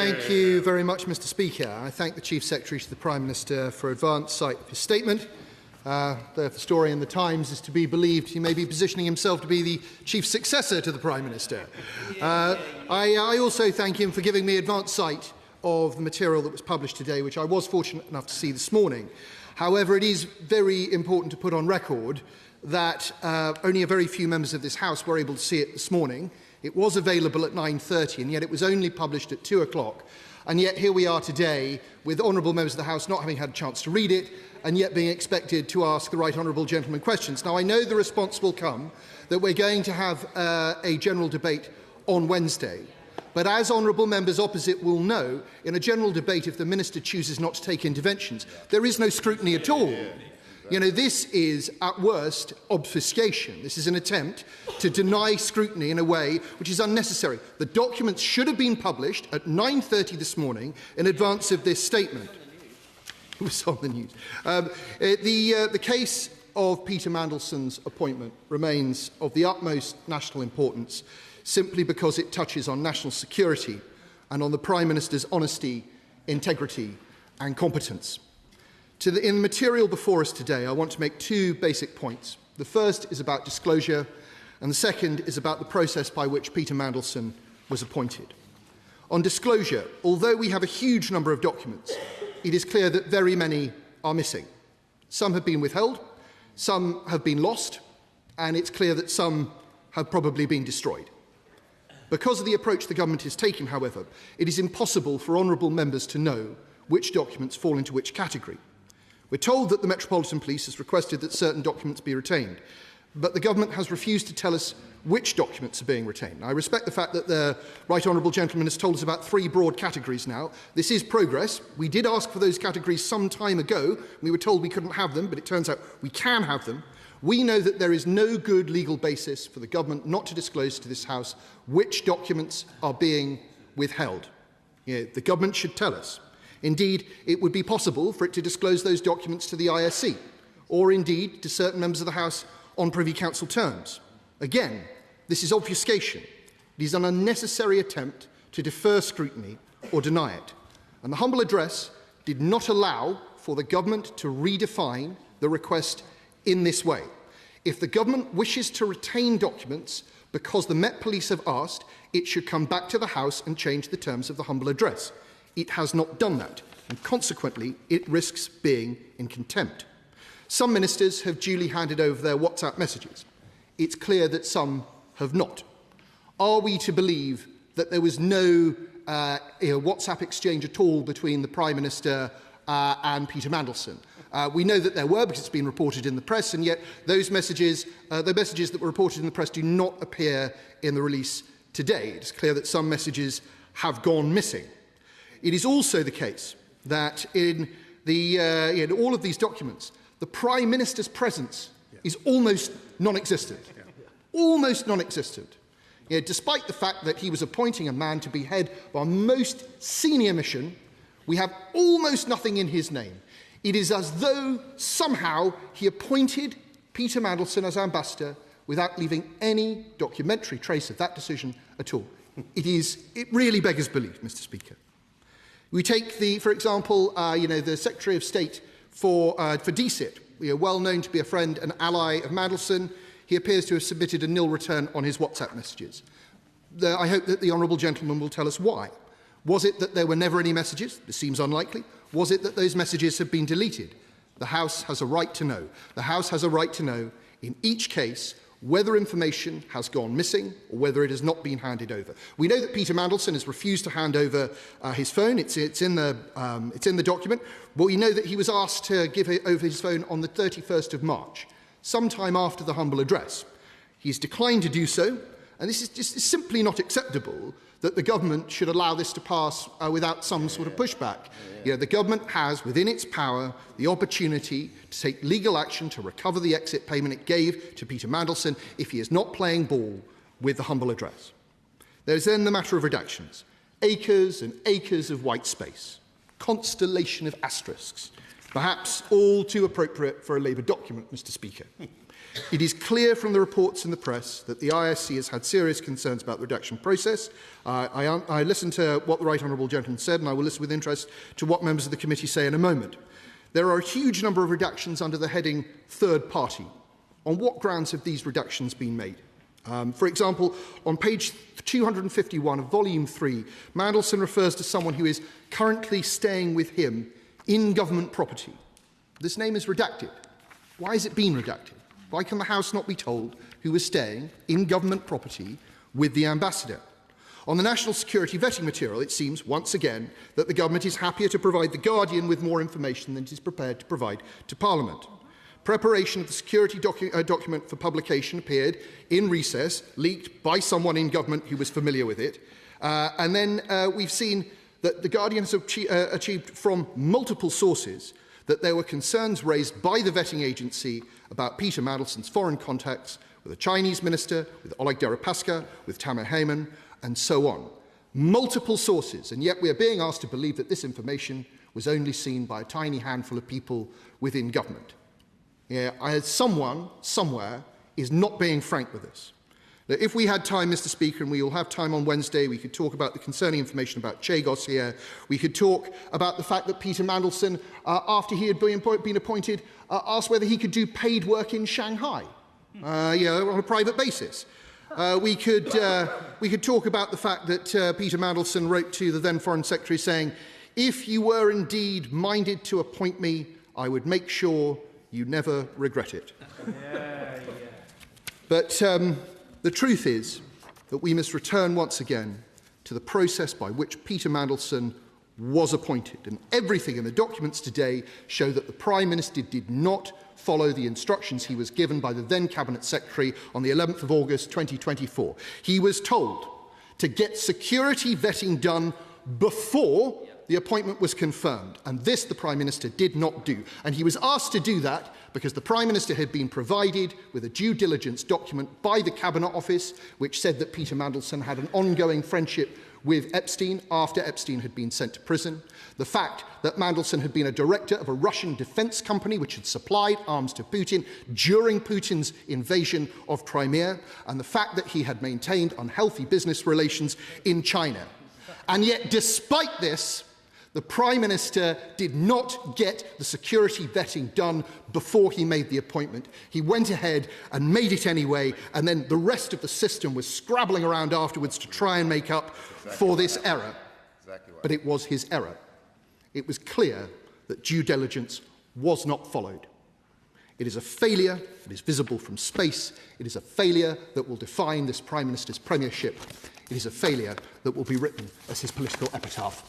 Thank you very much, Mr. Speaker. I thank the Chief Secretary to the Prime Minister for advance sight of his statement. Though if the story in the Times is to be believed, he may be positioning himself to be the chief successor to the Prime Minister. I also thank him for giving me advance sight of the material that was published today, which I was fortunate enough to see this morning. However, it is very important to put on record that only a very few members of this House were able to see it this morning. It was available at 9:30, and yet it was only published at 2 o'clock. And yet here we are today with honourable members of the House not having had a chance to read it, and yet being expected to ask the right honourable gentleman questions. Now, I know the response will come that we're going to have a general debate on Wednesday. But as honourable members opposite will know, in a general debate, if the Minister chooses not to take interventions, there is no scrutiny at all. You know, this is, at worst, obfuscation. This is an attempt to deny scrutiny in a way which is unnecessary. The documents should have been published at 9:30 this morning in advance of this statement. It was on the news. The case of Peter Mandelson's appointment remains of the utmost national importance simply because it touches on national security and on the Prime Minister's honesty, integrity and competence. In the material before us today, I want to make two basic points. The first is about disclosure, and the second is about the process by which Peter Mandelson was appointed. On disclosure, although we have a huge number of documents, it is clear that very many are missing. Some have been withheld, some have been lost, and it's clear that some have probably been destroyed. Because of the approach the government is taking, however, it is impossible for honourable members to know which documents fall into which category. We're told that the Metropolitan Police has requested that certain documents be retained, but the government has refused to tell us which documents are being retained. I respect the fact that the right honourable gentleman has told us about 3 broad categories now. This is progress. We did ask for those categories some time ago. We were told we couldn't have them, but it turns out we can have them. We know that there is no good legal basis for the government not to disclose to this House which documents are being withheld. The government should tell us. Indeed, it would be possible for it to disclose those documents to the ISC, or indeed to certain members of the House on Privy Council terms. Again, this is obfuscation. It is an unnecessary attempt to defer scrutiny or deny it. And the humble address did not allow for the government to redefine the request in this way. If the government wishes to retain documents because the Met Police have asked, it should come back to the House and change the terms of the humble address. It has not done that, and consequently, it risks being in contempt. Some ministers have duly handed over their WhatsApp messages. It's clear that some have not. Are we to believe that there was no WhatsApp exchange at all between the Prime Minister and Peter Mandelson? We know that there were, because it's been reported in the press, and yet those messages, the messages that were reported in the press do not appear in the release today. It's clear that some messages have gone missing. It is also the case that in all of these documents, the Prime Minister's presence is almost non-existent. Almost non-existent. Despite the fact that he was appointing a man to be head of our most senior mission, we have almost nothing in his name. It is as though somehow he appointed Peter Mandelson as ambassador without leaving any documentary trace of that decision at all. It really beggars belief, Mr. Speaker. We take, for example, the Secretary of State for DCIT, well known to be a friend and ally of Mandelson. He appears to have submitted a nil return on his WhatsApp messages. I hope that the honourable gentleman will tell us why. Was it that there were never any messages? This seems unlikely. Was it that those messages have been deleted? The House has a right to know. The House has a right to know, in each case, whether information has gone missing or whether it has not been handed over. We know that Peter Mandelson has refused to hand over his phone. It's in the document. But we know that he was asked to give over his phone on the 31st of March, sometime after the humble address. He's declined to do so, and this is just simply not acceptable that the government should allow this to pass without some sort of pushback. The government has, within its power, the opportunity to take legal action to recover the exit payment it gave to Peter Mandelson if he is not playing ball with the humble address. There is then the matter of redactions. Acres and acres of white space. Constellation of asterisks. Perhaps all too appropriate for a Labour document, Mr. Speaker. It is clear from the reports in the press that the ISC has had serious concerns about the redaction process. I listened to what the Right Honourable Gentleman said, and I will listen with interest to what members of the committee say in a moment. There are a huge number of redactions under the heading third party. On what grounds have these redactions been made? For example, on page 251 of Volume 3, Mandelson refers to someone who is currently staying with him in government property. This name is redacted. Why has it been redacted? Why can the House not be told who is staying in government property with the ambassador? On the national security vetting material, it seems, once again, that the government is happier to provide The Guardian with more information than it is prepared to provide to Parliament. Preparation of the security document for publication appeared in recess, leaked by someone in government who was familiar with it. And then we've seen that The Guardian has achieved from multiple sources that there were concerns raised by the vetting agency about Peter Mandelson's foreign contacts with a Chinese minister, with Oleg Deripaska, with Tamer Heyman, and so on. Multiple sources, and yet we are being asked to believe that this information was only seen by a tiny handful of people within government. Someone, somewhere, is not being frank with us. Now, if we had time, Mr. Speaker, and we will have time on Wednesday, we could talk about the concerning information about Chagos here. We could talk about the fact that Peter Mandelson, after he had been appointed, asked whether he could do paid work in Shanghai, on a private basis. We could talk about the fact that Peter Mandelson wrote to the then Foreign Secretary saying, "If you were indeed minded to appoint me, I would make sure you never regret it." But the truth is that we must return once again to the process by which Peter Mandelson was appointed. And everything in the documents today show that the Prime Minister did not follow the instructions he was given by the then Cabinet Secretary on the 11th of August 2024. He was told to get security vetting done before the appointment was confirmed, and this the Prime Minister did not do. And he was asked to do that because the Prime Minister had been provided with a due diligence document by the Cabinet Office which said that Peter Mandelson had an ongoing friendship with Epstein after Epstein had been sent to prison, the fact that Mandelson had been a director of a Russian defence company which had supplied arms to Putin during Putin's invasion of Crimea, and the fact that he had maintained unhealthy business relations in China. And yet, despite this, the Prime Minister did not get the security vetting done before he made the appointment. He went ahead and made it anyway, and then the rest of the system was scrabbling around afterwards to try and make up for this error. But it was his error. It was clear that due diligence was not followed. It is a failure that is visible from space. It is a failure that will define this Prime Minister's premiership. It is a failure that will be written as his political epitaph.